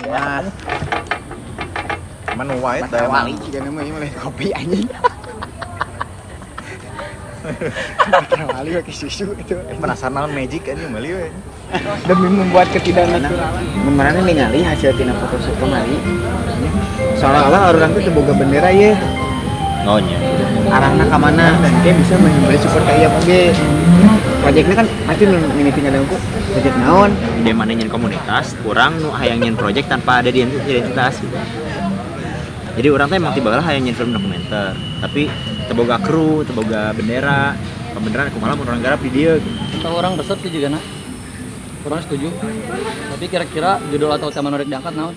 Nah, Cuman white mata wali juga namanya mulai kopi anjing. Mata wali pakai susu itu. penasaran naon magic anjing meuli we. Demi membuat ketidaknaturalan. Mana ningali hasil tina photoshoot kemari. Seolah-olah orang itu boga bendera ye. Oh nya. Arahna ka mana dan dia bisa memberi support ka ieu oge. Proyeknya kan pasti mimiti ngadengku. Proyek naon? Dia mana nyen komunitas, kurang nu hayang nyen project tanpa ada identitas gitu. Jadi orang tuh emang tiba-tiba hayang nyen film dokumenter, tapi teboga kru, teboga bendera, pembeneran kumaha mun orang garap di dieu gitu. Kita orang besar sih juga nak. Kurang setuju. Tapi kira-kira judul atau tema menarik diangkat naon?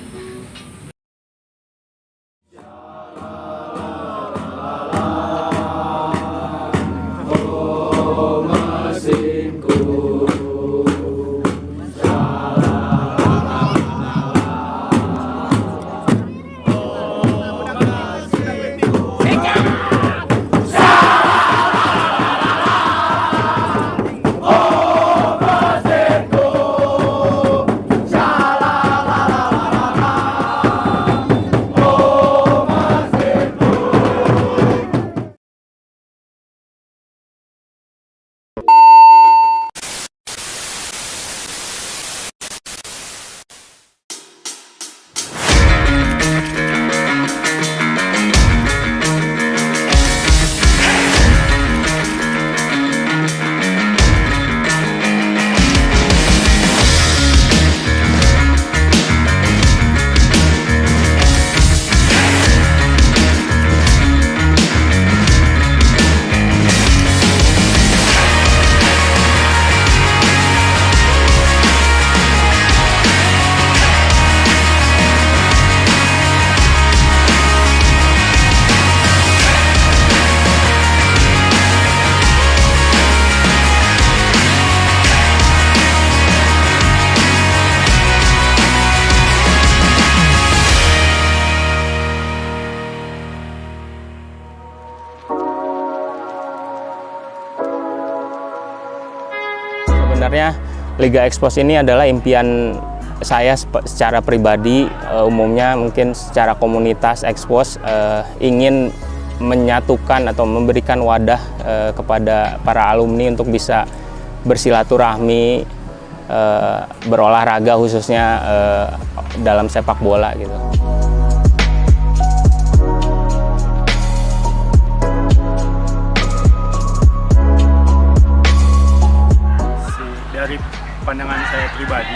Sebenarnya Liga Expos ini adalah impian saya secara pribadi, umumnya mungkin secara komunitas Expos ingin menyatukan atau memberikan wadah kepada para alumni untuk bisa bersilaturahmi, berolahraga khususnya dalam sepak bola gitu. Dari pandangan saya pribadi,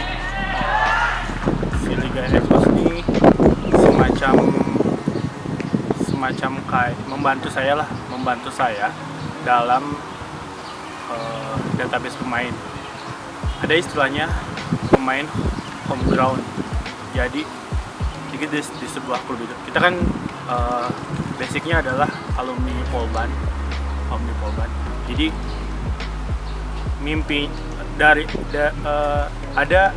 si Liga Expos ini semacam kayak membantu saya dalam database pemain. Ada istilahnya pemain home ground. Jadi di sebuah klub itu kita kan basicnya adalah alumni Polban. Jadi mimpi dari ada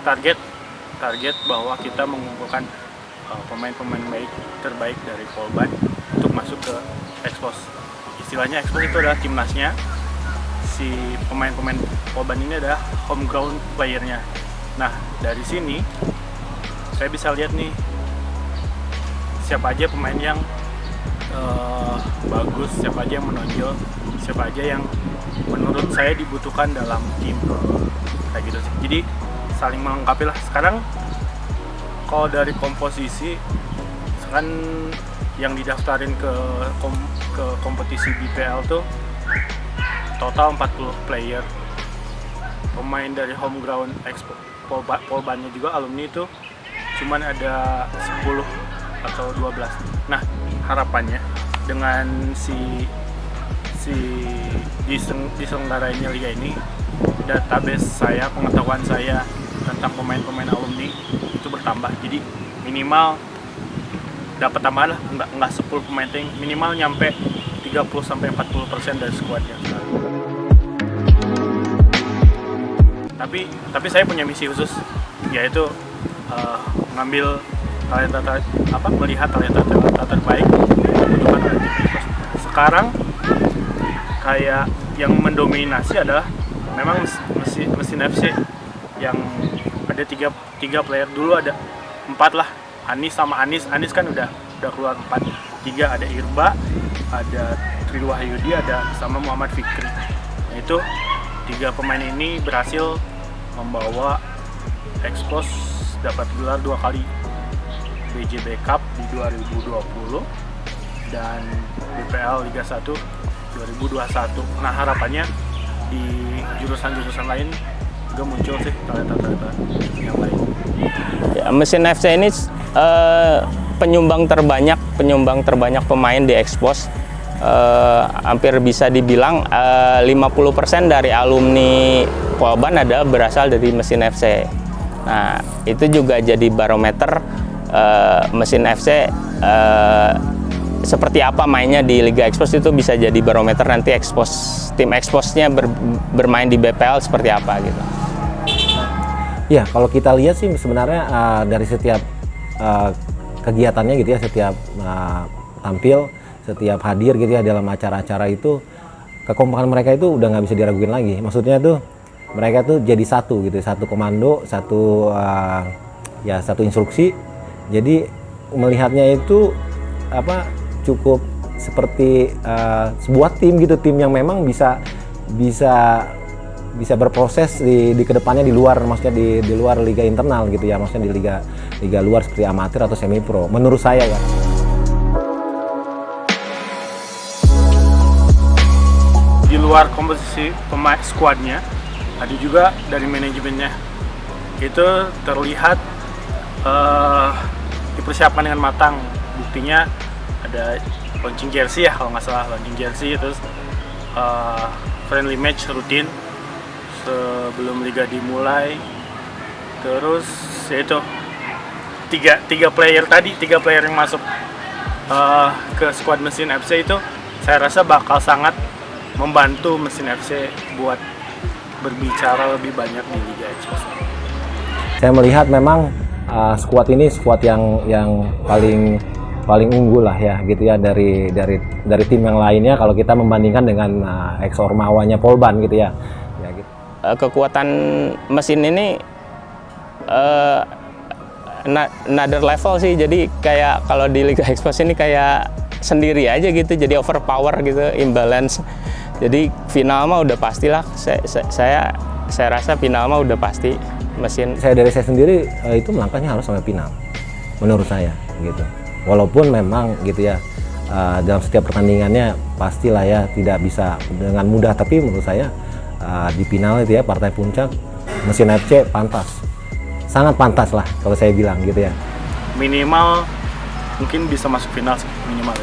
target bahwa kita mengumpulkan pemain-pemain terbaik dari Polban untuk masuk ke Expos. Istilahnya Expos itu adalah timnasnya. Si pemain-pemain Polban ini adalah home ground playernya. Nah, dari sini saya bisa lihat nih siapa aja pemain yang bagus, siapa aja yang menonjol, siapa aja yang menurut saya dibutuhkan dalam tim, kayak gitu sih. Jadi saling melengkapi lah. Sekarang kalau dari komposisi kan yang didaftarin ke kompetisi BPL tuh total 40 player. Pemain dari home ground Expo Polbannya juga alumni itu cuman ada 10 atau 12. Nah, harapannya dengan diselenggarainya liga ini, database saya, pengetahuan saya tentang pemain-pemain alumni itu bertambah. Jadi minimal dapat tambahan lah, enggak 10 pemain, minimal nyampe 30-40% dari skuadnya. Tapi saya punya misi khusus, yaitu melihat talenta terbaik yang dibutuhkan oleh tim Expos. Sekarang kayak yang mendominasi adalah memang mesin FC yang ada tiga player, dulu ada 4 lah, Anis sama Anis kan udah keluar 4, 3 ada Irba, ada Tri Wahyudi, ada sama Muhammad Fikri. Nah, itu 3 pemain ini berhasil membawa Expos dapat gelar 2 kali, BJB Cup di 2020 dan BPL Liga 1 2021. Nah, harapannya di jurusan-jurusan lain juga muncul sih talenta-talenta yang lain. Ya, Mesin FC ini penyumbang terbanyak pemain di Expos. Hampir bisa dibilang 50% dari alumni Polban ada berasal dari Mesin FC. Nah, itu juga jadi barometer Mesin FC seperti apa mainnya di Liga Expos, itu bisa jadi barometer nanti tim Exposnya bermain di BPL seperti apa gitu. Ya, kalau kita lihat sih sebenarnya dari setiap kegiatannya gitu ya, setiap tampil, setiap hadir gitu ya dalam acara-acara itu, kekompakan mereka itu udah nggak bisa diraguin lagi. Maksudnya tuh mereka tuh jadi satu gitu, satu komando, satu instruksi. Jadi melihatnya itu cukup seperti sebuah tim gitu, tim yang memang bisa berproses di kedepannya di luar, maksudnya di luar liga internal gitu ya, maksudnya di liga luar seperti amatir atau semi pro menurut saya kan. Di luar komposisi pemain skuadnya, ada juga dari manajemennya, itu terlihat dipersiapkan dengan matang. Buktinya ada launching jersey ya, kalau nggak salah launching jersey, terus friendly match rutin sebelum liga dimulai. Terus yaitu tiga player yang masuk ke skuad Mesin FC itu saya rasa bakal sangat membantu Mesin FC buat berbicara lebih banyak di Liga Expos. Saya melihat memang skuad ini skuad yang paling unggul lah ya gitu ya dari tim yang lainnya kalau kita membandingkan dengan ex Ormawanya Polban gitu ya. Gitu. Kekuatan mesin ini another level sih, jadi kayak kalau di Liga Expos ini kayak sendiri aja gitu, jadi overpower gitu, imbalance. Jadi final mah udah pastilah, saya rasa final mah udah pasti mesin. Saya sendiri itu melangkahnya harus sampai final menurut saya gitu. Walaupun memang gitu ya dalam setiap pertandingannya pastilah ya tidak bisa dengan mudah, tapi menurut saya di final itu ya partai puncak Mesin FC pantas, sangat pantas lah kalau saya bilang gitu ya. Minimal mungkin bisa masuk final sih, minimal.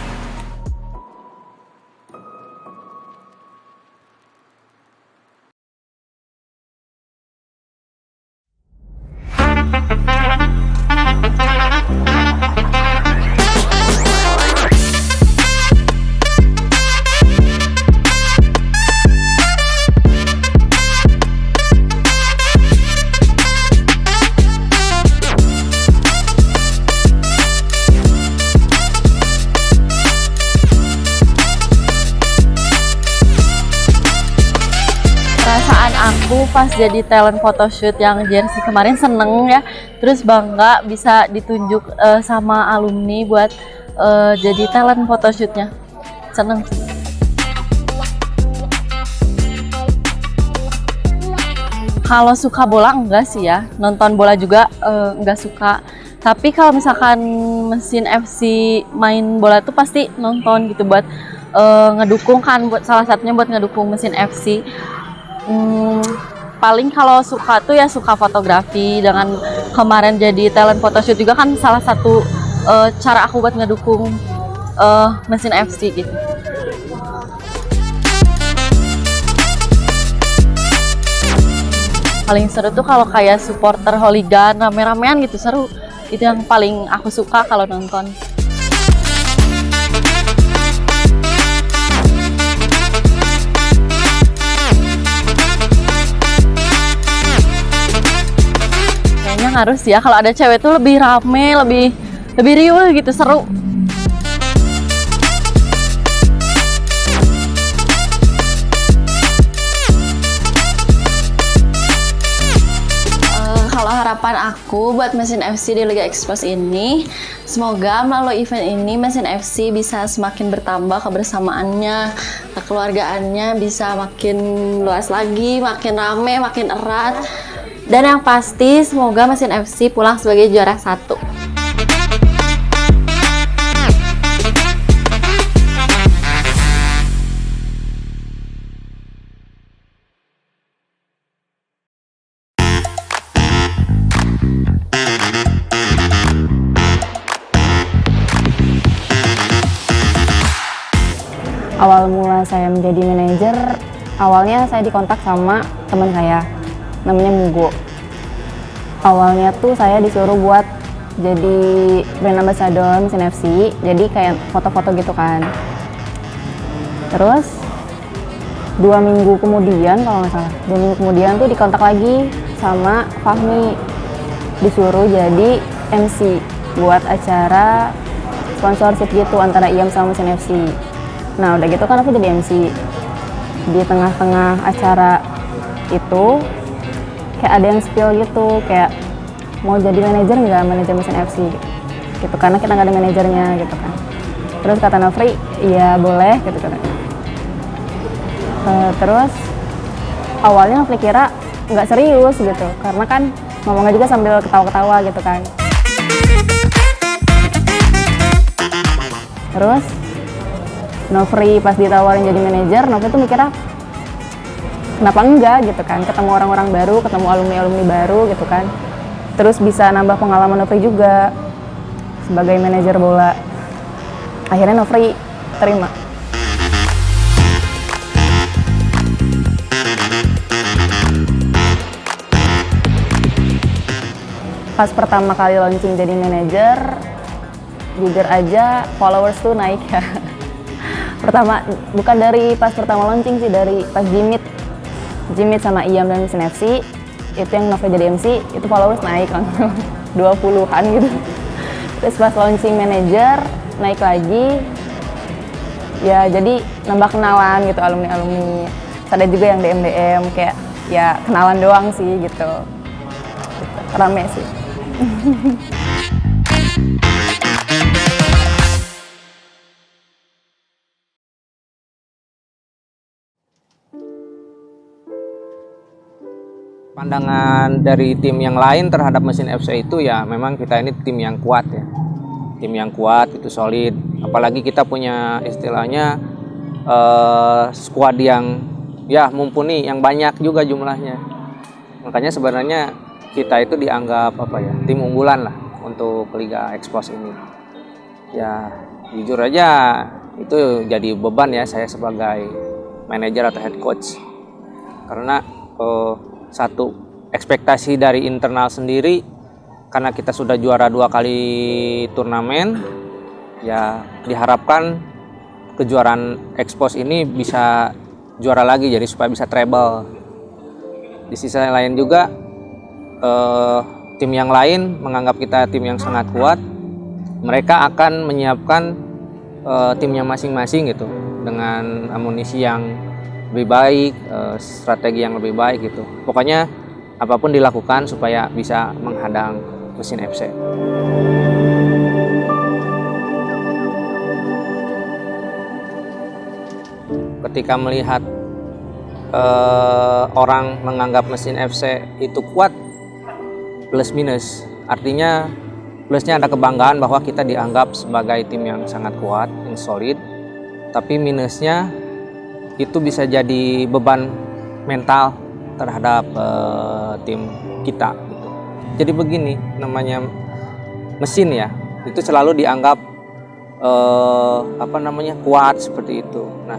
Aku pas jadi talent photoshoot yang jersey kemarin seneng ya, terus bangga bisa ditunjuk sama alumni buat jadi talent photoshootnya, seneng sih. Kalau suka bola enggak sih ya, nonton bola juga enggak suka, tapi kalau misalkan Mesin FC main bola tuh pasti nonton gitu buat ngedukung kan, buat salah satunya buat ngedukung Mesin FC. Paling kalau suka tuh ya suka fotografi, dengan kemarin jadi talent photoshoot juga kan salah satu cara aku buat ngedukung Mesin FC gitu. Paling seru tuh kalau kayak supporter hooligan rame-ramean gitu, seru. Itu yang paling aku suka kalau nonton. Harus ya, kalau ada cewek tuh lebih rame, lebih riuh gitu, seru. Kalau harapan aku buat mesin FC di Liga Expos ini, semoga melalui event ini mesin FC bisa semakin bertambah kebersamaannya, kekeluargaannya bisa makin luas lagi, makin rame, makin erat. Dan yang pasti semoga mesin FC pulang sebagai juara 1. Awal mula saya menjadi manajer, awalnya saya dikontak sama teman saya, namanya Mugo. Awalnya tuh saya disuruh buat jadi brand ambassador mesin FC, jadi kayak foto-foto gitu kan. Terus 2 minggu kemudian, kalau nggak salah, 2 minggu kemudian tuh dikontak lagi sama Fahmi, disuruh jadi MC buat acara sponsorship gitu antara IAM sama mesin FC. Nah udah gitu kan aku jadi MC. Di tengah-tengah acara itu kayak ada yang spill gitu, kayak mau jadi manajer nggak, manajer mesin FC gitu, karena kita nggak ada manajernya gitu kan. Terus kata Nofri, iya boleh gitu kan. Terus awalnya Nofri kira nggak serius gitu, karena kan ngomongnya juga sambil ketawa-ketawa gitu kan. Terus Nofri pas ditawarin jadi manajer, Nofri tuh mikirnya kenapa enggak gitu kan, ketemu orang-orang baru, ketemu alumni-alumni baru gitu kan, terus bisa nambah pengalaman Nofri juga sebagai manajer bola. Akhirnya Nofri terima. Pas pertama kali launching jadi manajer, jujur aja followers tuh naik ya. Pertama, bukan dari pas pertama launching sih, dari pas Jimit sama IAM dan mesin FC, itu yang Nofri jadi MC, itu followers naik langsung 20-an gitu. Terus pas launching manager, naik lagi, ya jadi nambah kenalan gitu alumni-alumni. Ada juga yang DM kayak ya kenalan doang sih gitu. Rame sih. Pandangan dari tim yang lain terhadap mesin FC itu ya memang kita ini tim yang kuat ya. Tim yang kuat, itu solid. Apalagi kita punya istilahnya skuad yang ya mumpuni, yang banyak juga jumlahnya. Makanya sebenarnya kita itu dianggap tim unggulan lah untuk Liga Expos ini. Ya jujur aja itu jadi beban ya saya sebagai manajer atau head coach. Karena satu, ekspektasi dari internal sendiri, karena kita sudah juara 2 kali turnamen, ya diharapkan kejuaraan Expos ini bisa juara lagi, jadi supaya bisa treble. Di sisi lain juga tim yang lain menganggap kita tim yang sangat kuat, mereka akan menyiapkan timnya masing-masing gitu, dengan amunisi yang lebih baik, strategi yang lebih baik gitu. Pokoknya apapun dilakukan supaya bisa menghadang mesin FC. Ketika melihat orang menganggap mesin FC itu kuat, plus minus, artinya plusnya ada kebanggaan bahwa kita dianggap sebagai tim yang sangat kuat, yang solid, tapi minusnya itu bisa jadi beban mental terhadap tim kita gitu. Jadi begini, namanya mesin ya, itu selalu dianggap kuat seperti itu. Nah,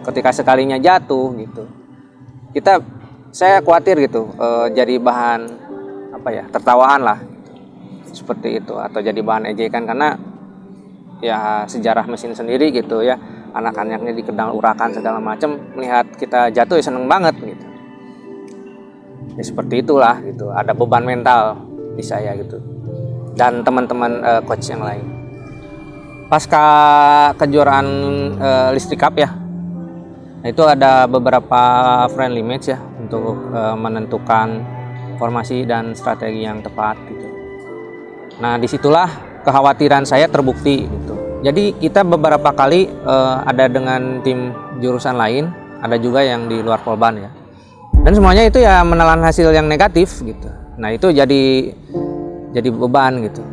ketika sekalinya jatuh gitu, saya khawatir gitu jadi bahan tertawaan lah gitu, seperti itu, atau jadi bahan ejekan, karena ya sejarah mesin sendiri gitu ya, anak-anaknya dikenal urakan segala macam, melihat kita jatuh ya seneng banget gitu. Ya seperti itulah gitu, ada beban mental di saya gitu, dan teman-teman coach yang lain. Pasca kejuaraan Listrik Cup ya, itu ada beberapa friendly match ya untuk menentukan formasi dan strategi yang tepat gitu. Nah, disitulah kekhawatiran saya terbukti gitu. Jadi kita beberapa kali ada dengan tim jurusan lain, ada juga yang di luar Polban ya. Dan semuanya itu ya menelan hasil yang negatif gitu. Nah, itu jadi beban gitu.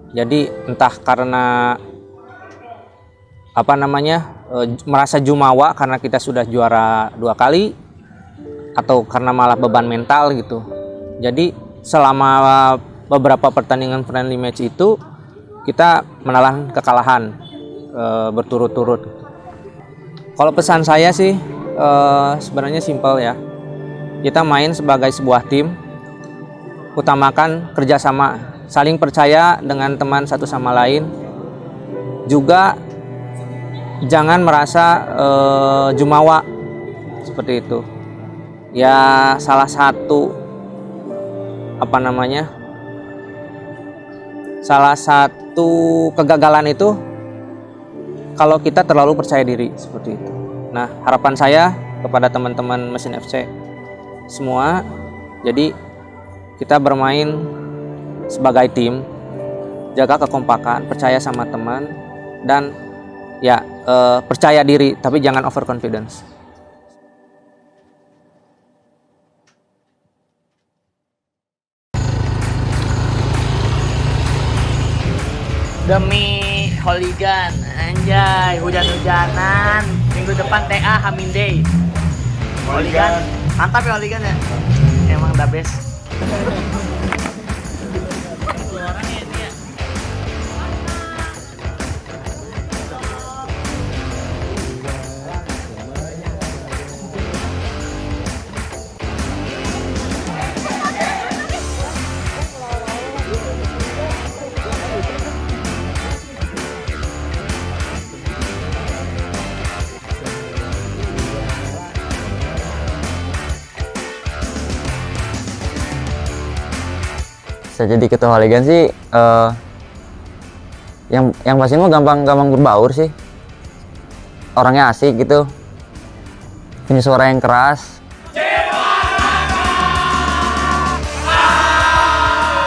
Jadi entah karena merasa jumawa karena kita sudah juara 2 kali, atau karena malah beban mental gitu. Jadi selama beberapa pertandingan friendly match itu kita menelan kekalahan berturut-turut. Kalau pesan saya sih sebenarnya simpel ya. Kita main sebagai sebuah tim, utamakan kerjasama, saling percaya dengan teman satu sama lain. Juga jangan merasa jumawa seperti itu. Ya salah satu kegagalan itu kalau kita terlalu percaya diri seperti itu. Nah, harapan saya kepada teman-teman Mesin FC semua, jadi kita bermain sebagai tim, jaga kekompakan, percaya sama teman, dan ya percaya diri, tapi jangan overconfidence. Demi Holigan, anjay, hujan-hujanan, minggu depan TA Hamin Day. Holigan, mantap ya Holigan ya, emang the best. Saya jadi ketua Holigan sih yang pasti mah gampang berbaur sih, orangnya asik gitu, punya suara yang keras,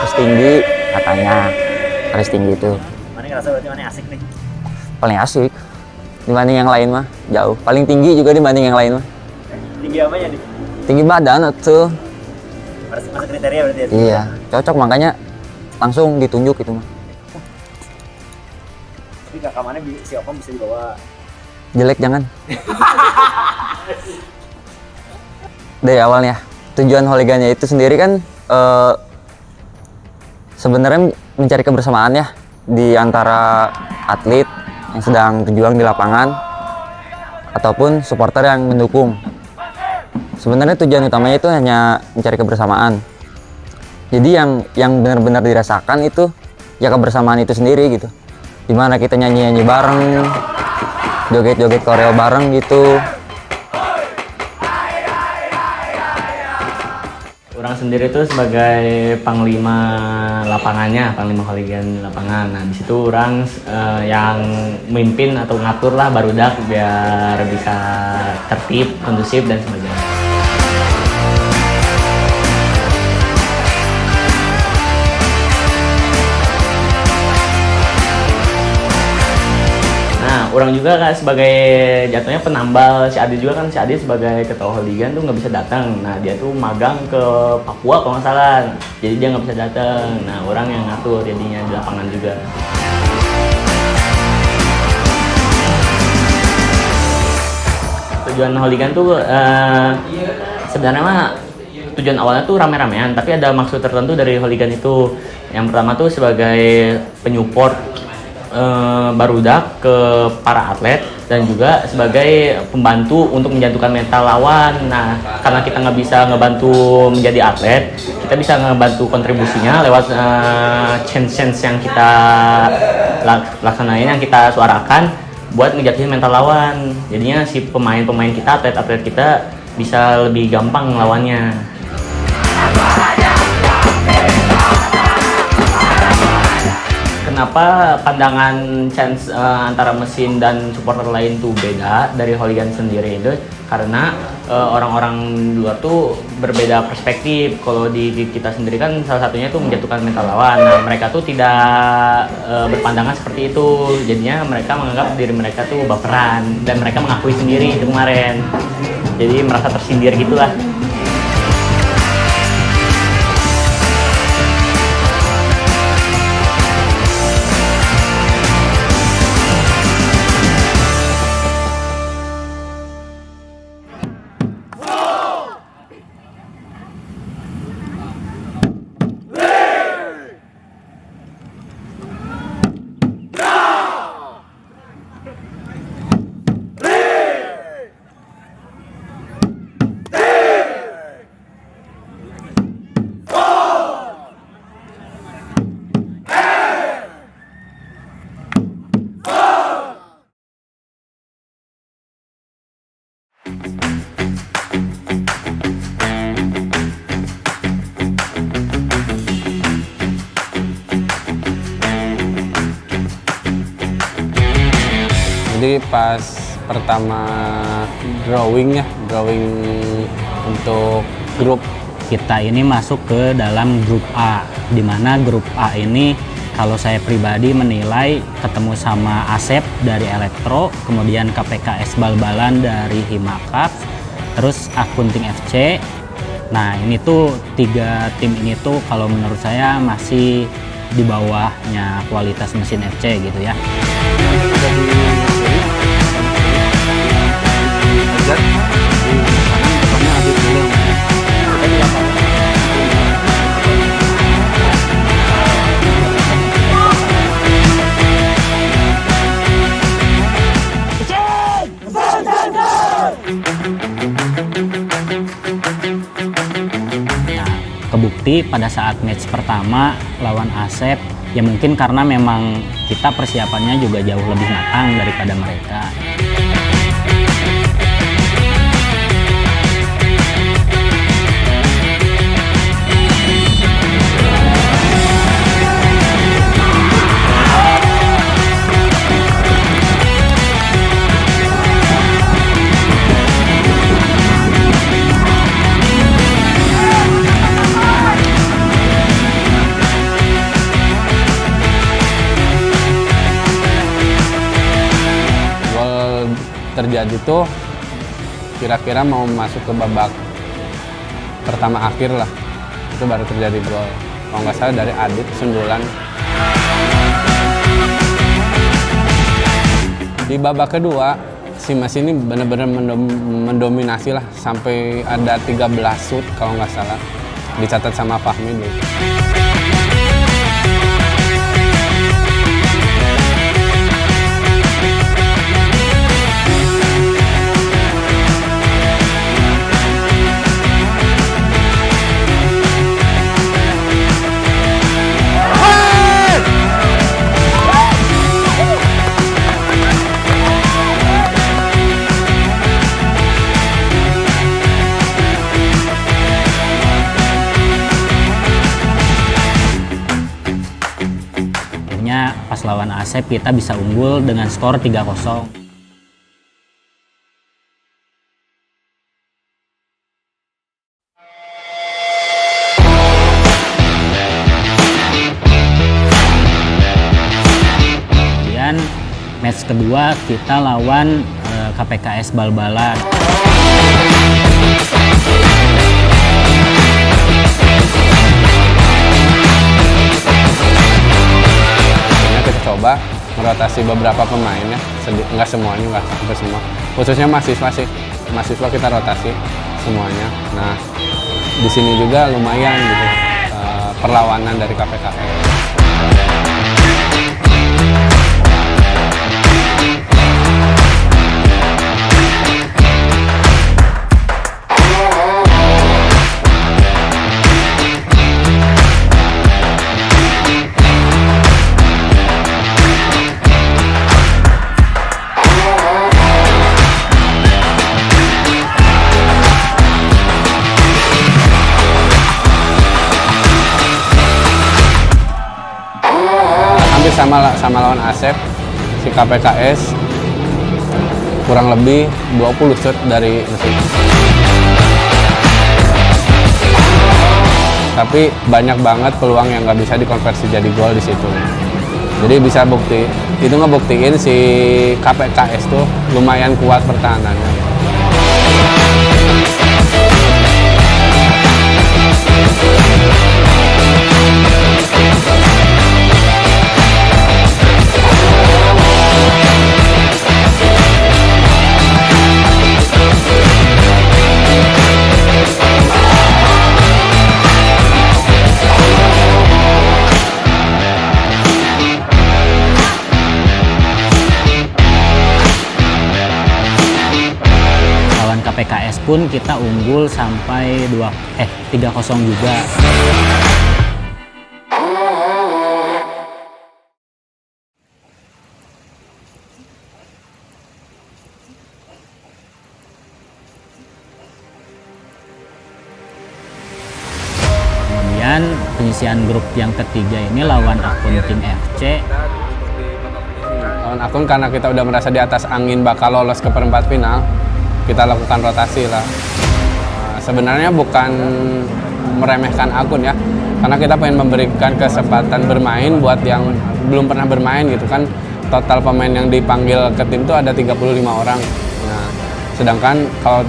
terus tinggi katanya, harus tinggi itu. Mana ngerasa berarti mana asik nih? Paling asik dibanding yang lain mah, jauh. Paling tinggi juga dibanding yang lain mah. Tinggi apanya nih? Tinggi badan tuh. Masuk kriteria berarti ya? Iya, cocok, makanya langsung ditunjuk itu mah. Tapi kakak mana si Okom bisa dibawa? Jelek jangan. Dari awalnya tujuan Holigannya itu sendiri kan sebenarnya mencari kebersamaan ya di antara atlet yang sedang berjuang di lapangan ataupun supporter yang mendukung. Sebenarnya tujuan utamanya itu hanya mencari kebersamaan. Jadi yang benar-benar dirasakan itu ya kebersamaan itu sendiri gitu. Dimana kita nyanyi-nyanyi bareng, joget-joget koreo bareng gitu. Orang sendiri tuh sebagai panglima lapangannya, panglima Holigan lapangan. Nah, di situ orang yang memimpin atau ngatur lah barudak biar bisa tertib, kondusif dan sebagainya. Nah, orang juga kan sebagai jatuhnya penambal, si Adi juga kan, si Adi sebagai ketua Hooligan tuh nggak bisa datang. Nah dia tuh magang ke Papua kalau nggak salah, jadi dia nggak bisa datang. Nah orang yang ngatur jadinya di lapangan juga. Tujuan Hooligan tuh sebenarnya mah tujuan awalnya tuh rame-ramean, tapi ada maksud tertentu dari Hooligan itu. Yang pertama tuh sebagai penyupport barudak ke para atlet, dan juga sebagai pembantu untuk menjatuhkan mental lawan. Nah, karena kita nggak bisa ngebantu menjadi atlet, kita bisa ngebantu kontribusinya lewat chance yang kita laksanain, yang kita suarakan buat ngejatuhin mental lawan. Jadinya si pemain-pemain kita, atlet-atlet kita bisa lebih gampang ngelawannya. Kenapa pandangan chance antara mesin dan supporter lain tuh beda dari Hooligan sendiri itu? Karena orang-orang luar tuh berbeda perspektif. Kalau di kita sendiri kan salah satunya tuh menjatuhkan mental lawan. Nah, mereka tuh tidak berpandangan seperti itu. Jadinya mereka menganggap diri mereka tuh baperan, dan mereka mengakui sendiri itu kemarin. Jadi merasa tersindir gitulah. Jadi pas pertama drawing untuk grup kita ini masuk ke dalam grup A, di mana grup A ini kalau saya pribadi menilai ketemu sama Asep dari Elektro, kemudian KPKS Bal-Balan dari Himakap, terus Akunting FC. Nah ini tuh 3 tim ini tuh kalau menurut saya masih di bawahnya kualitas mesin FC gitu ya. Kebukti pada saat match pertama lawan Asep, ya mungkin karena memang kita persiapannya juga jauh lebih matang daripada mereka. Terjadi tuh kira-kira mau masuk ke babak pertama akhir lah, itu baru terjadi gol kalau nggak salah dari Adit sundulan. Di babak kedua si Mas ini benar-benar mendominasi lah, sampai ada 13 shoot kalau nggak salah, dicatat sama Fahmi dulu. Pas lawan Asep kita bisa unggul dengan skor 3-0. Kemudian Match kedua kita lawan KPKS Bal-Balan. Kita coba merotasi beberapa pemain ya, nggak semuanya, nggak sampai semua. Khususnya mahasiswa kita rotasi semuanya. Nah, di sini juga lumayan gitu perlawanan dari KPKS. Sama lawan Asep, si KPKS kurang lebih 20 shot dari mesin. Tapi banyak banget peluang yang nggak bisa dikonversi jadi gol di situ. Jadi bisa itu ngebuktiin si KPKS tuh lumayan kuat pertahanannya. KPKS pun kita unggul sampai 3-0 juga. Kemudian penyisian grup yang ketiga ini lawan akun tim FC. Lawan akun karena kita udah merasa di atas angin bakal lolos ke perempat final, kita lakukan rotasi lah. Sebenarnya bukan meremehkan akun ya, karena kita pengen memberikan kesempatan bermain buat yang belum pernah bermain gitu kan. Total pemain yang dipanggil ke tim tuh ada 35 orang. Nah, sedangkan kalau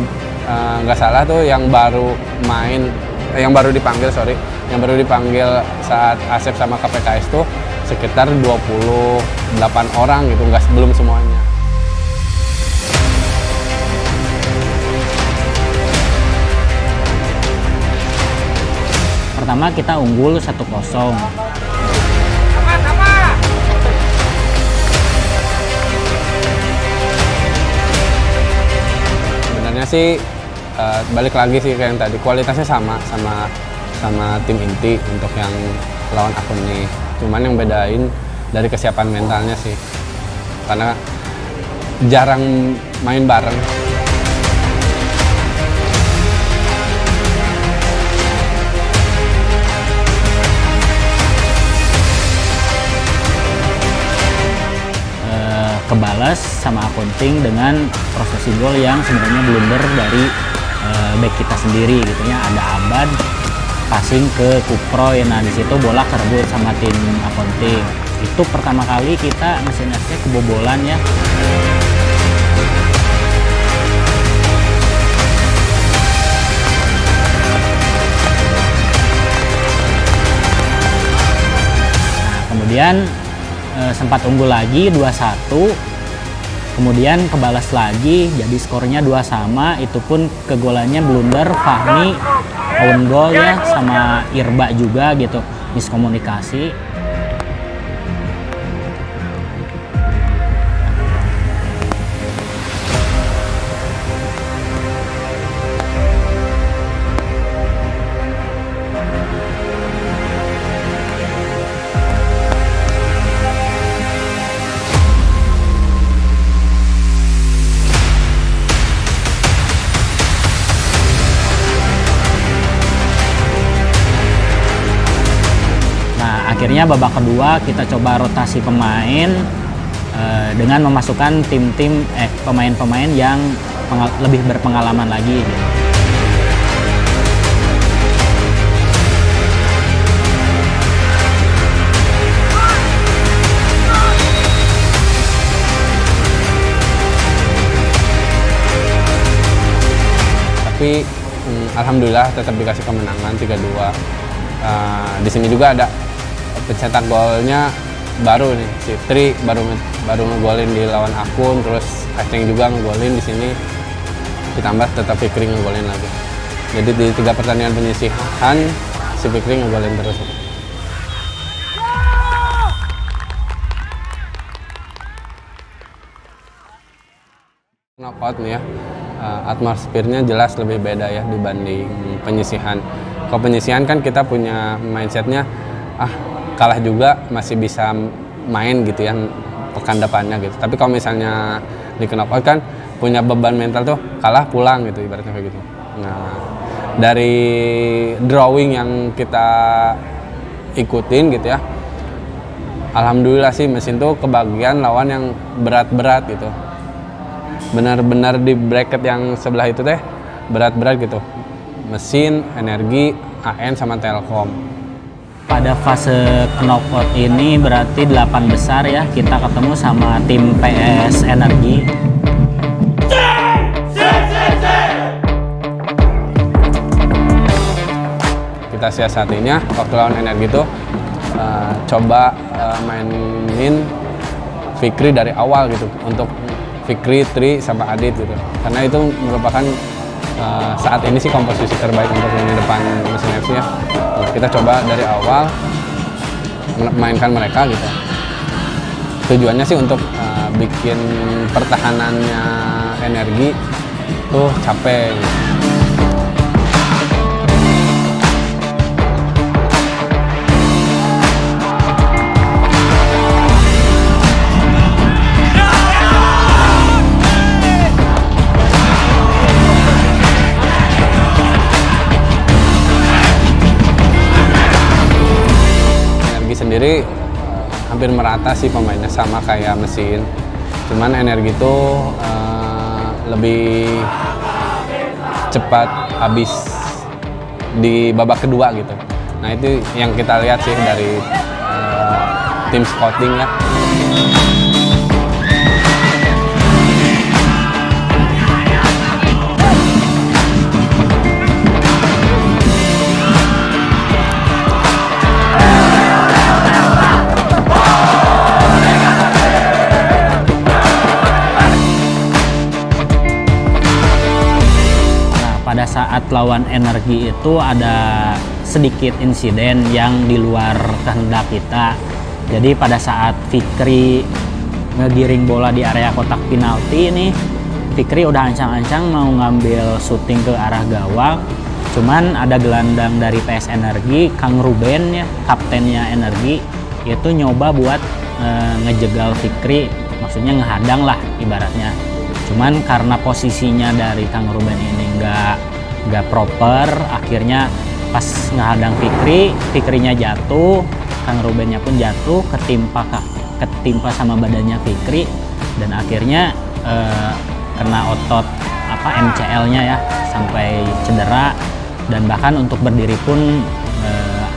nggak salah tuh yang baru dipanggil saat Asep sama KPKS tuh sekitar 28 orang gitu, belum semuanya. Pertama kita unggul 1-0. Sebenarnya sih balik lagi sih kayak yang tadi, kualitasnya sama tim inti untuk yang lawan akun ini. Cuman yang bedain dari kesiapan mentalnya sih, karena jarang main bareng. Kebalas sama akunting dengan prosesi gol yang sebenarnya blunder dari back kita sendiri gitu ya. Ada Abad passing ke Kuproy, nah di situ bola kerebut sama tim akunting. Itu pertama kali kita mesin FC kebobolan ya. Nah, kemudian sempat unggul lagi 2-1, kemudian kebalas lagi jadi skornya 2-2. Itu pun kegolannya blunder Fahmi, own goal ya, sama Irba juga gitu, miskomunikasi. Akhirnya babak kedua kita coba rotasi pemain dengan memasukkan pemain-pemain yang lebih berpengalaman lagi gitu. tapi alhamdulillah tetap dikasih kemenangan 3-2. Di sini juga ada pencetak golnya baru nih, si Tri baru ngegolin di lawan Akun, terus Aceng juga ngegolin di sini, ditambah tetap Fikri ngegolin lagi. Jadi di 3 pertandingan penyisihan si Fikri ngegolin terus. Knockout nih ya, atmosfernya jelas lebih beda ya dibanding penyisihan. Kalau penyisihan kan kita punya mindsetnya, kalah juga masih bisa main gitu ya pekan depannya gitu. Tapi kalau misalnya di knockout kan punya beban mental tuh, kalah pulang gitu ibaratnya kayak gitu. Nah, dari drawing yang kita ikutin gitu ya, alhamdulillah sih mesin tuh kebagian lawan yang berat-berat gitu. Benar-benar di bracket yang sebelah itu teh berat-berat gitu, mesin, energi, AN sama Telkom. Pada fase knockout ini berarti 8 besar ya, kita ketemu sama tim PS Energi. Kita siasatinya waktu lawan Energi tuh coba mainin Fikri dari awal gitu, untuk Fikri, Tri, sama Adit gitu. Karena itu merupakan saat ini sih komposisi terbaik untuk lini depan mesin FC ya. Kita coba dari awal mainkan mereka gitu. Tujuannya sih untuk bikin pertahanannya Energi tuh capek gitu. Sendiri hampir merata sih pemainnya, sama kayak mesin, cuman Energi itu lebih cepat habis di babak kedua gitu. Nah itu yang kita lihat sih dari tim scouting ya. Pada saat lawan Energi itu ada sedikit insiden yang di luar kehendak kita. Jadi pada saat Fikri ngegiring bola di area kotak penalti ini, Fikri udah ancang-ancang mau ngambil syuting ke arah gawang. Cuman ada gelandang dari PS Energi, Kang Ruben ya, kaptennya Energi, itu nyoba buat ngejegal Fikri, maksudnya ngehadang lah ibaratnya. Cuman karena posisinya dari Kang Ruben ini nggak proper, akhirnya pas ngehadang Fikrinya jatuh, Kang Rubennya pun jatuh, ketimpa sama badannya Fikri, dan akhirnya kena otot MCL-nya ya, sampai cedera, dan bahkan untuk berdiri pun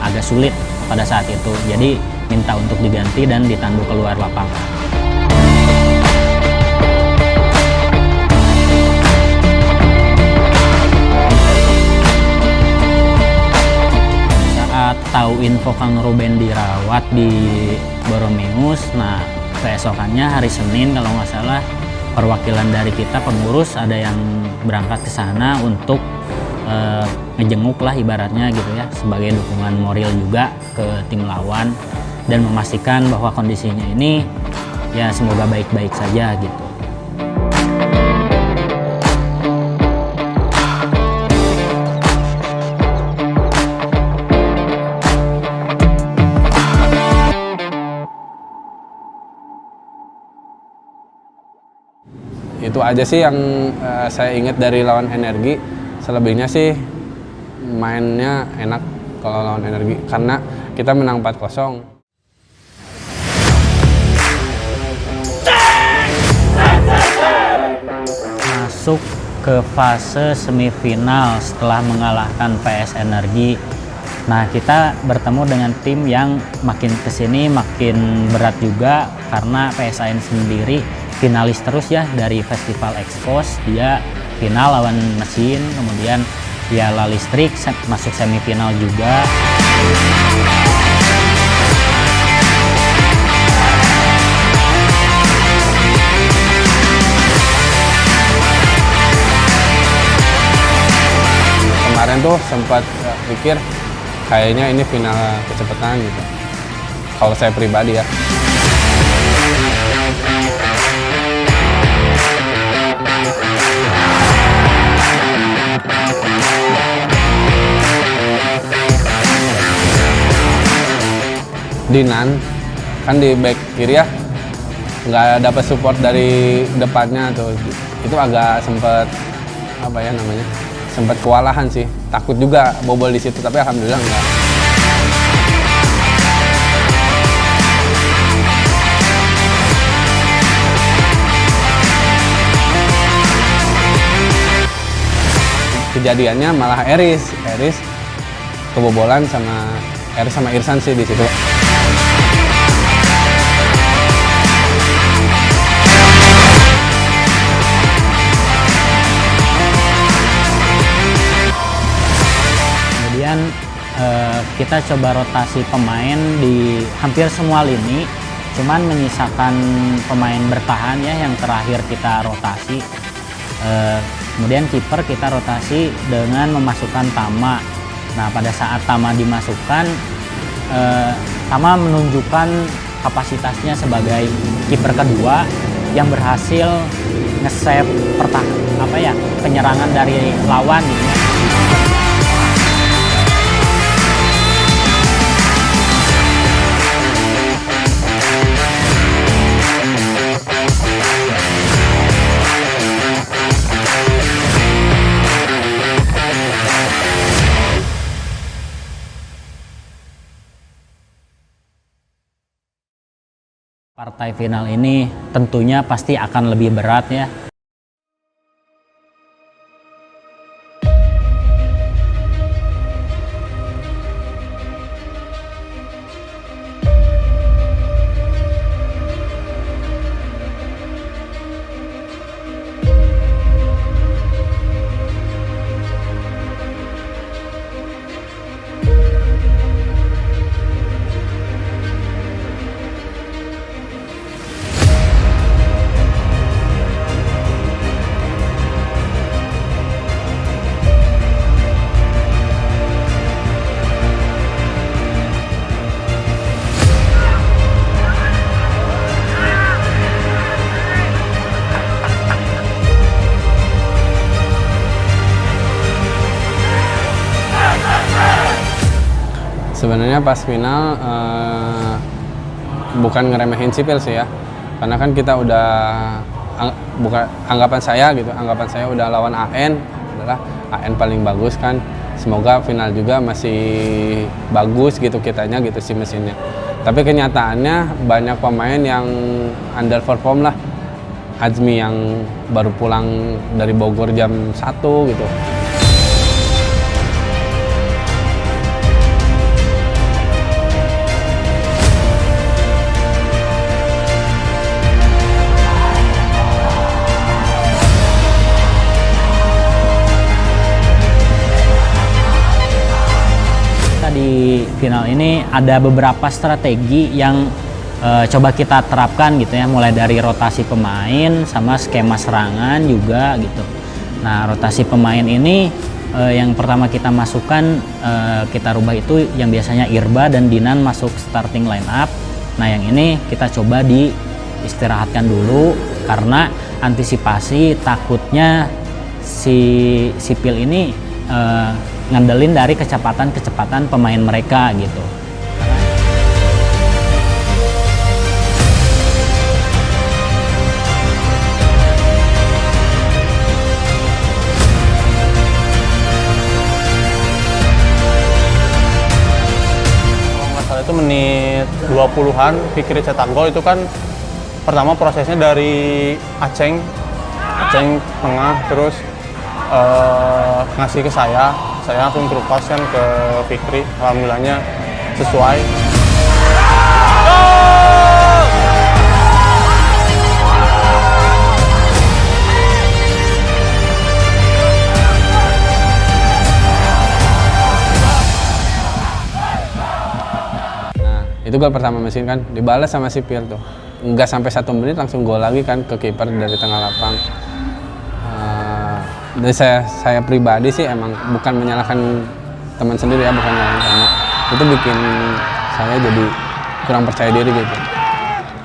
agak sulit pada saat itu. Jadi minta untuk diganti dan ditandu keluar lapangan. Tahu info Kang Ruben dirawat di Boromeus, nah keesokannya hari Senin kalau nggak salah, perwakilan dari kita pengurus ada yang berangkat ke sana untuk ngejenguk lah ibaratnya gitu ya, sebagai dukungan moral juga ke tim lawan, dan memastikan bahwa kondisinya ini ya semoga baik-baik saja gitu. Itu aja sih yang saya ingat dari lawan Energi. Selebihnya sih mainnya enak kalau lawan Energi, karena kita menang 4-0. Masuk ke fase semifinal setelah mengalahkan PS Energi. Nah, kita bertemu dengan tim yang makin kesini makin berat juga, karena PSIN sendiri finalis terus ya dari Festival Expos. Dia final lawan Mesin, kemudian Piala Listrik masuk semifinal juga. Kemarin tuh sempat pikir kayaknya ini final kecepatan gitu. Kalau saya pribadi ya. Dinan kan di back kiri ya, nggak dapat support dari depannya tuh, itu agak sempet apa ya namanya, sempet kewalahan sih, takut juga bobol di situ, tapi alhamdulillah enggak. Kejadiannya malah Eris kebobolan sama Eris sama Irsan sih di situ. Kemudian kita coba rotasi pemain di hampir semua lini, cuman menyisakan pemain bertahan ya yang terakhir kita rotasi. Kemudian kiper kita rotasi dengan memasukkan Tama. Nah, pada saat Tama dimasukkan, Tama menunjukkan kapasitasnya sebagai kiper kedua yang berhasil nge-save penyerangan dari lawan gitu ya. Partai final ini tentunya pasti akan lebih berat ya. Sebenarnya pas final bukan ngeremehin Sipil sih ya, karena kan kita udah anggapan saya udah lawan AN, adalah AN paling bagus kan, semoga final juga masih bagus gitu kitanya gitu si mesinnya. Tapi kenyataannya banyak pemain yang underperform lah. Azmi yang baru pulang dari Bogor jam 1 gitu. Di final ini ada beberapa strategi yang coba kita terapkan gitu ya, mulai dari rotasi pemain sama skema serangan juga gitu. Nah, rotasi pemain ini yang pertama kita masukkan, kita rubah itu yang biasanya Irba dan Dinan masuk starting line up. Nah, yang ini kita coba diistirahatkan dulu karena antisipasi takutnya si Sipil ini ngandelin dari kecepatan pemain mereka gitu. Kalau nggak salah itu menit 20-an Fikri cetak gol itu kan pertama prosesnya dari Aceng tengah terus ngasih ke saya langsung terlepas kan ke Fikri, alhamdulillahnya sesuai. Itu gol pertama mesin kan, dibalas sama sipil tuh. Nggak sampai 1 menit langsung gol lagi kan ke kiper dari tengah lapang. Dari saya pribadi sih emang bukan menyalahkan teman sendiri ya, bukan menyalahkan teman. Itu bikin saya jadi kurang percaya diri gitu.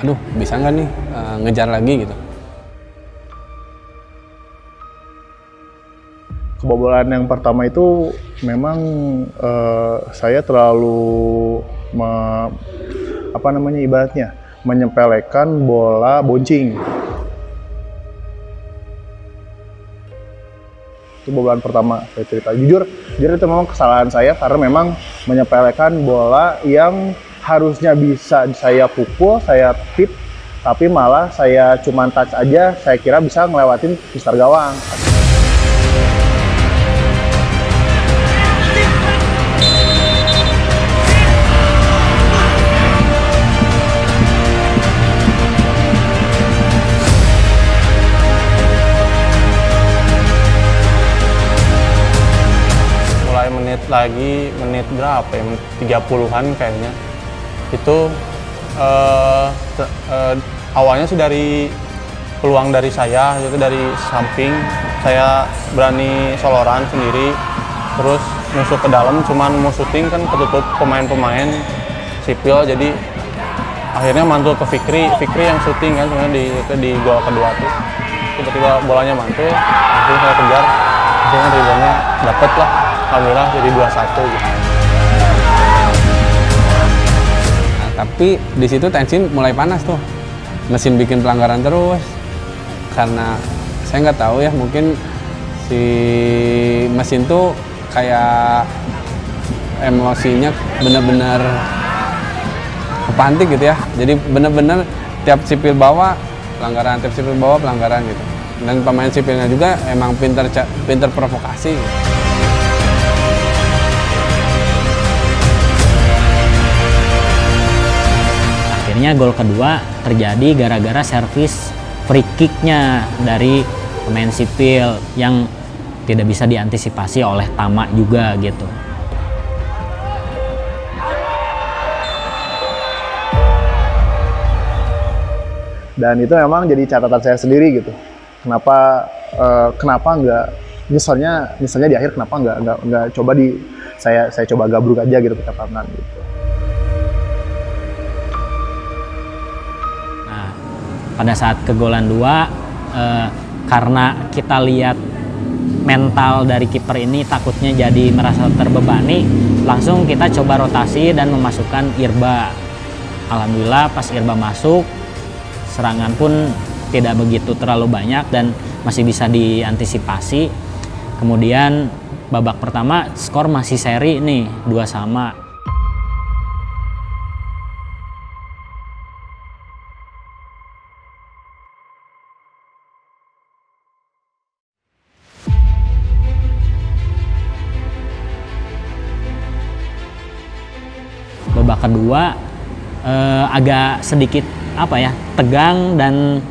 Aduh, bisa nggak nih ngejar lagi gitu. Kebobolan yang pertama itu memang saya terlalu ibaratnya menyepelekan bola boncing. Itu kebobolan pertama saya cerita. Jujur itu memang kesalahan saya karena memang menyepelekan bola yang harusnya bisa saya pukul, saya tip, tapi malah saya cuma touch aja, saya kira bisa ngelewatin mistar gawang. Menit berapa ya, 30-an kayaknya itu awalnya sih dari peluang dari saya, itu dari samping saya berani soloran sendiri terus masuk ke dalam, cuman mau syuting kan ketutup pemain-pemain sipil, jadi akhirnya mantul ke Fikri yang syuting kan sebenarnya di gol kedua tuh tiba-tiba bolanya mantul, langsung saya kejar, akhirnya reboundnya dapet lah. Alhamdulillah jadi 2-1 gitu. Nah, tapi di situ tensi mulai panas tuh. Mesin bikin pelanggaran terus. Karena saya nggak tahu ya, mungkin si mesin tuh kayak emosinya benar-benar kepantik gitu ya. Jadi benar-benar tiap sipil bawa pelanggaran, tiap sipil bawa pelanggaran gitu. Dan pemain sipilnya juga emang pinter provokasi. Akhirnya gol kedua terjadi gara-gara servis free kick-nya dari pemain sipil yang tidak bisa diantisipasi oleh Tama juga gitu. Dan itu memang jadi catatan saya sendiri gitu. Kenapa nggak misalnya di akhir kenapa nggak coba saya coba gabruk aja gitu ke catatan gitu. Pada saat kegolan 2 karena kita lihat mental dari kiper ini takutnya jadi merasa terbebani, langsung kita coba rotasi dan memasukkan Irba. Alhamdulillah pas Irba masuk, serangan pun tidak begitu terlalu banyak dan masih bisa diantisipasi. Kemudian babak pertama skor masih seri nih, 2-2. Babak kedua agak sedikit tegang dan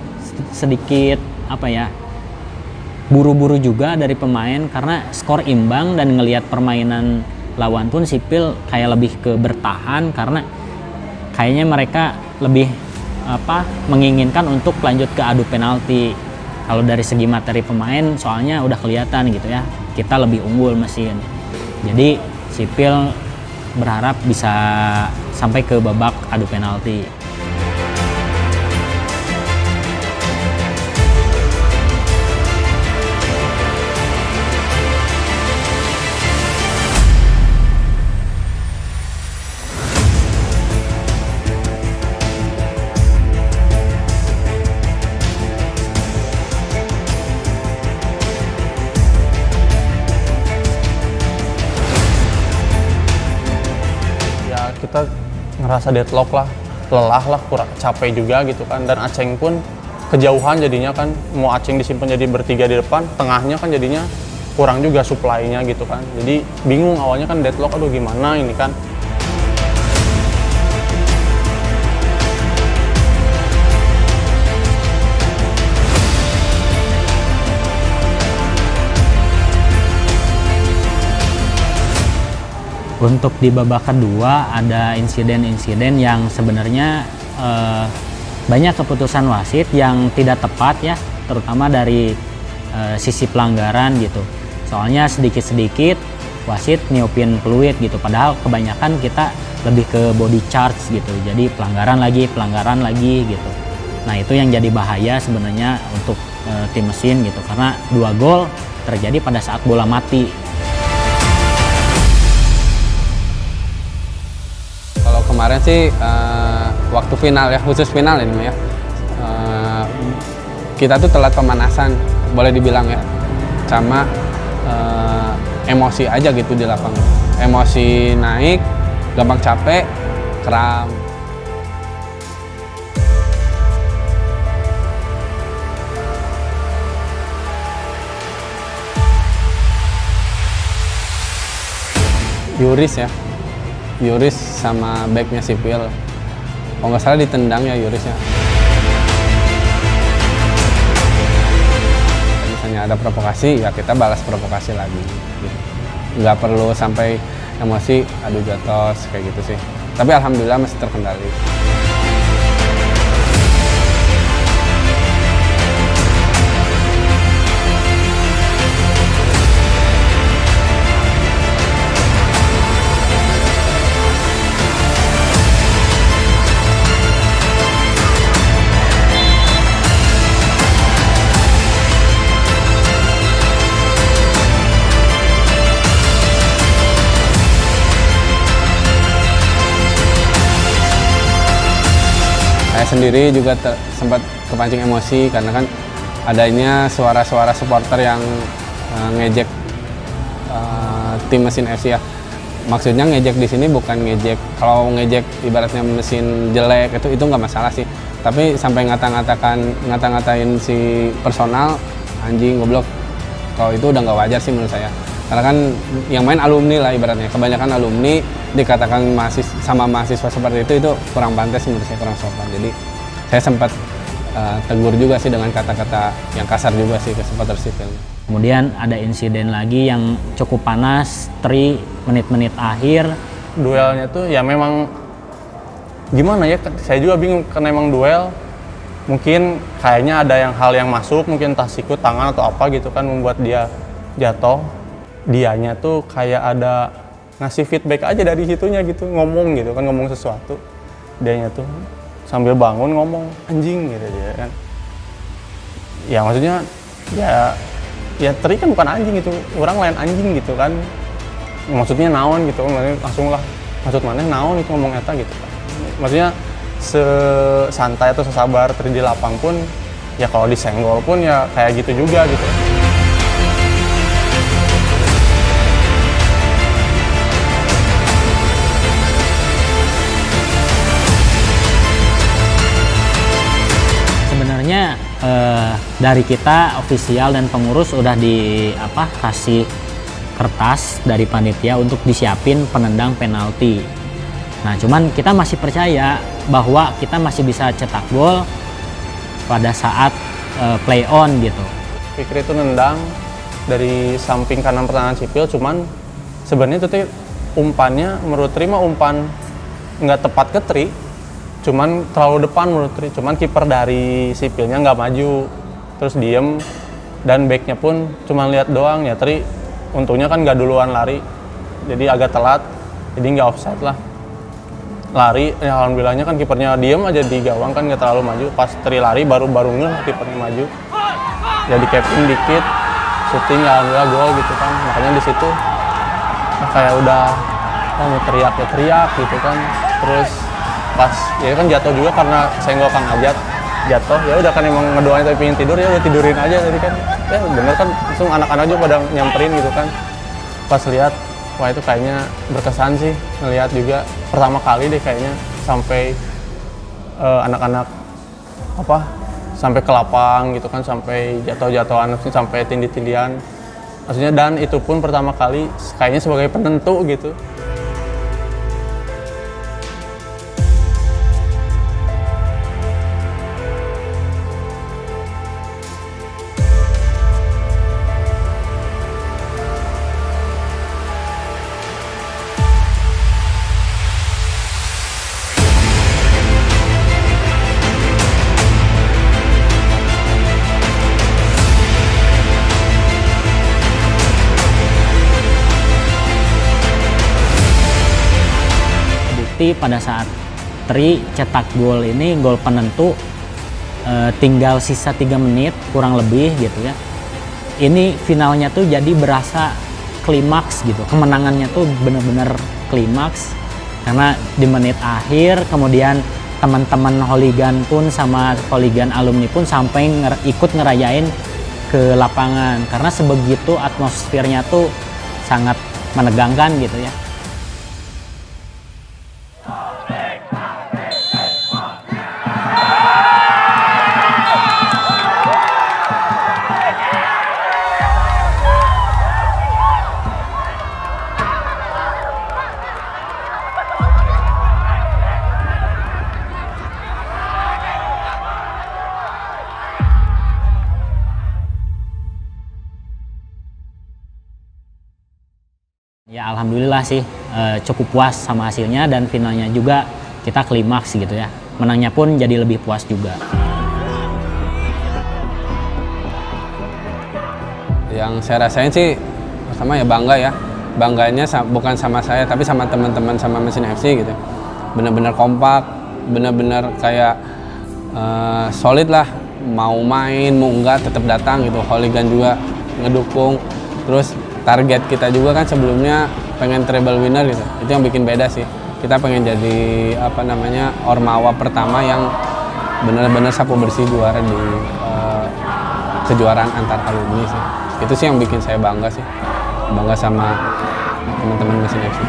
sedikit buru-buru juga dari pemain karena skor imbang, dan ngelihat permainan lawan pun sipil kayak lebih ke bertahan karena kayaknya mereka lebih menginginkan untuk lanjut ke adu penalti. Kalau dari segi materi pemain soalnya udah kelihatan gitu ya, kita lebih unggul mesin. Jadi sipil berharap bisa sampai ke babak adu penalti. Kita ngerasa deadlock lah, lelah lah, kurang capek juga gitu kan. Dan Aceng pun kejauhan jadinya kan, mau Aceng disimpan jadi bertiga di depan, tengahnya kan jadinya kurang juga supply-nya gitu kan. Jadi bingung awalnya kan deadlock, aduh gimana ini kan. Untuk di babak kedua ada insiden-insiden yang sebenarnya banyak keputusan wasit yang tidak tepat ya, terutama dari sisi pelanggaran gitu. Soalnya sedikit-sedikit wasit niupin peluit gitu, padahal kebanyakan kita lebih ke body charge gitu. Jadi pelanggaran lagi gitu. Nah, itu yang jadi bahaya sebenarnya untuk tim mesin gitu, karena 2 gol terjadi pada saat bola mati. Kalau kemarin sih waktu final ya, khusus final ini ya, kita tuh telat pemanasan boleh dibilang ya, sama emosi aja gitu di lapangan. Emosi naik, gampang capek, kram. Yuris ya, Yuris sama backnya Sipil, kalau nggak salah ditendang ya Yurisnya. Misalnya ada provokasi ya kita balas provokasi lagi, nggak perlu sampai emosi adu jatuh kayak gitu sih, tapi alhamdulillah masih terkendali. Saya sendiri juga sempat kepancing emosi karena kan adanya suara-suara supporter yang ngejek tim mesin FC ya. Maksudnya ngejek di sini bukan ngejek, kalau ngejek ibaratnya mesin jelek itu nggak masalah sih. Tapi sampai ngata-ngatain si personal anjing goblok, kalau itu udah nggak wajar sih menurut saya. Karena kan yang main alumni lah ibaratnya, kebanyakan alumni dikatakan sama mahasiswa seperti itu kurang pantas menurut saya, kurang sopan. Jadi saya sempat tegur juga sih dengan kata-kata yang kasar juga sih ke supporter Sipil. Kemudian ada insiden lagi yang cukup panas, menit-menit akhir. Duelnya tuh ya memang gimana ya, saya juga bingung karena emang duel. Mungkin kayaknya ada hal yang masuk, mungkin entah sikut tangan atau apa gitu kan membuat dia jatuh. Dianya tuh kayak ada ngasih feedback aja dari situnya gitu, ngomong gitu kan, ngomong sesuatu. Dianya tuh sambil bangun ngomong anjing gitu dia kan. Ya maksudnya ya Tri kan bukan anjing gitu, orang lain anjing gitu kan. Maksudnya naon gitu, langsung lah maksud mana naon itu ngomong eta gitu kan. Maksudnya sesantai atau sesabar Tri di lapang pun ya kalau disenggol pun ya kayak gitu juga gitu. Sebenarnya dari kita ofisial dan pengurus udah kasih kertas dari panitia untuk disiapin penendang penalti. Nah, cuman kita masih percaya bahwa kita masih bisa cetak gol pada saat play on gitu. Fikri itu nendang dari samping kanan pertahanan Sipil, cuman sebenarnya itu umpannya menurut Tri mah umpan nggak tepat ke Tri. Cuman terlalu depan menurut Tri, cuman kiper dari Sipilnya nggak maju, terus diem, dan backnya pun cuma lihat doang ya. Tri untungnya kan nggak duluan lari, jadi agak telat, jadi nggak offside lah. Lari, ya alhamdulillahnya kan kipernya diem aja di gawang kan nggak terlalu maju. Pas Tri lari baru ngeh kipernya maju, jadi captain dikit, shooting ya alhamdulillah gol gitu kan. Makanya di situ kayak udah mau teriak ya teriak gitu kan, terus pas ya kan jatuh juga karena senggol Kang Ajat jatuh, ya udah kan emang ngedoain tapi pengen tidur, ya udah tidurin aja tadi kan. Ya bener kan, langsung anak-anak juga pada nyamperin gitu kan. Pas lihat, wah itu kayaknya berkesan sih, ngelihat juga pertama kali deh kayaknya sampai anak-anak sampai ke lapang gitu kan, sampai jatuh-jatuhan, sampai tindih-tindihan. Maksudnya dan itu pun pertama kali kayaknya sebagai penentu gitu. nanti pada saat Tri cetak gol ini, gol penentu, tinggal sisa 3 menit kurang lebih gitu ya. Ini finalnya tuh jadi berasa klimaks gitu, kemenangannya tuh bener-bener klimaks karena di menit akhir kemudian teman-teman hooligan pun sama hooligan alumni pun sampai ikut ngerayain ke lapangan karena sebegitu atmosfernya tuh sangat menegangkan gitu ya. Ya alhamdulillah sih cukup puas sama hasilnya dan finalnya juga kita klimaks gitu ya. Menangnya pun jadi lebih puas juga. Yang saya rasain sih pertama ya bangga ya. Bangganya bukan sama saya tapi sama teman-teman sama Mesin FC gitu. Benar-benar kompak, benar-benar kayak solid lah. Mau main, mau enggak tetap datang gitu. Hooligan juga ngedukung. Terus target kita juga kan sebelumnya pengen treble winner gitu. Itu yang bikin beda sih. Kita pengen jadi Ormawa pertama yang benar-benar sapu bersih juara di kejuaraan antar alumni sih. Itu sih yang bikin saya bangga sih. Bangga sama teman-teman Mesin FC.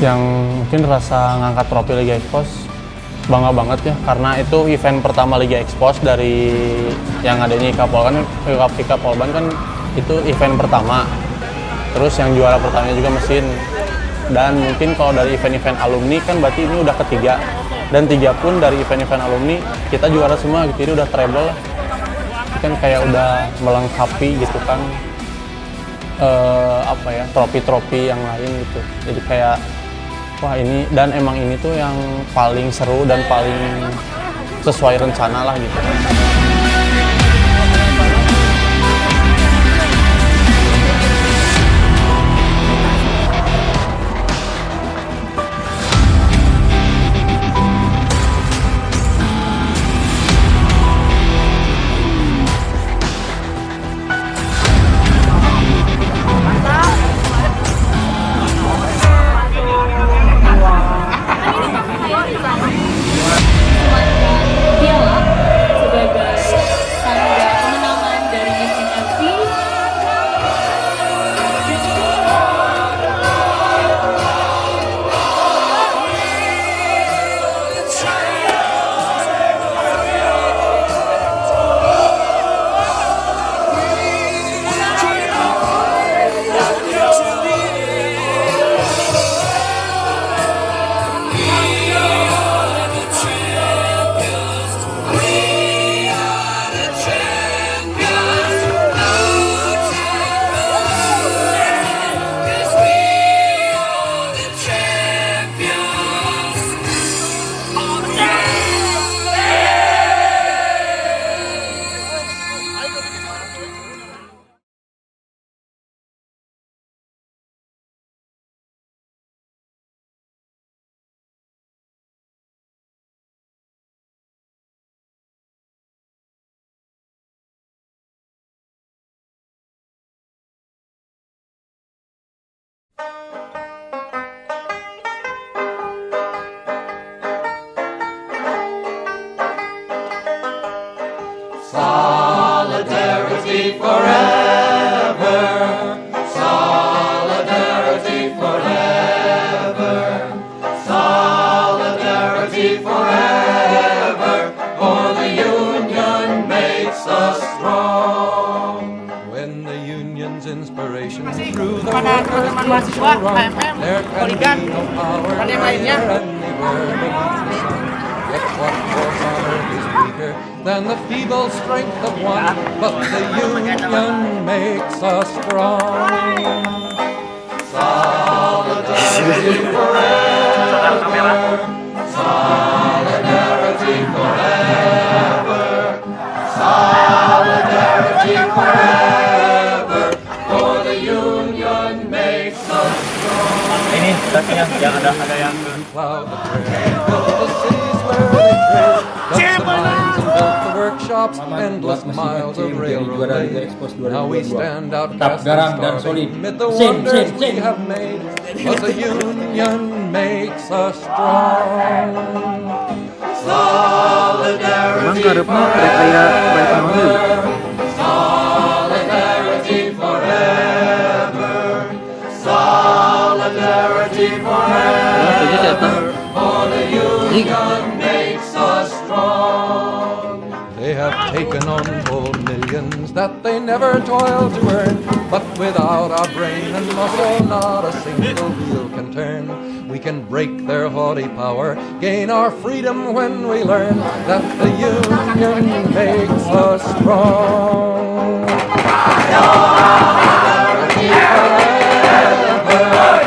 Yang mungkin rasa ngangkat trofi Liga Expos bangga banget ya karena itu event pertama Liga Expos dari yang adanya IKA Polban kan itu event pertama, terus yang juara pertamanya juga Mesin, dan mungkin kalau dari event-event alumni kan berarti ini udah ketiga, dan 3 pun dari event-event alumni kita juara semua gitu, jadi udah treble lah. Kan kayak udah melengkapi gitu kan trofi-trofi yang lain gitu, jadi kayak wah ini, dan emang ini tuh yang paling seru dan paling sesuai rencana lah gitu. Solidarity forever. Solidarity forever. Solidarity forever. For the union makes us strong. When the union's inspiration through the world teman-teman mahasiswa KMM, Hooligan, dan yang lainnya. Than the feeble strength of one, but the union makes us strong. Solidarity forever. Solidarity forever. For the union makes us strong. Ini tasnya yang ada yang Plowed the trail, built the cities where they trade, dug the mines and built the workshops, endless miles of railroad laid. Now we stand outcast and starving amid the wonders we have made, but the union makes us strong. Solidarity forever. Solidarity forever. Solidarity forever. For the union makes us strong. They have taken on full millions that they never toiled to earn, but without our brain and muscle, not a single wheel can turn. We can break their haughty power, gain our freedom when we learn that the union makes us strong. Solidarity forever.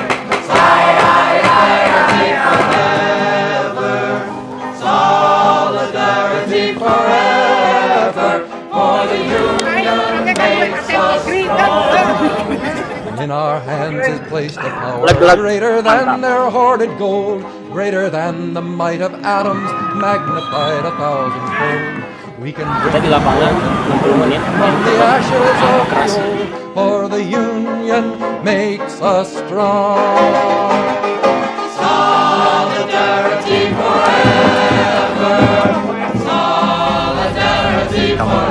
Solidarity forever. Solidarity forever. For the union makes us strong. In our hands is placed a power greater than their hoarded gold, greater than the might of atoms, magnified 1,000-fold. We can bring the from the ashes of the old, for the union makes us strong. Solidarity forever. Solidarity forever.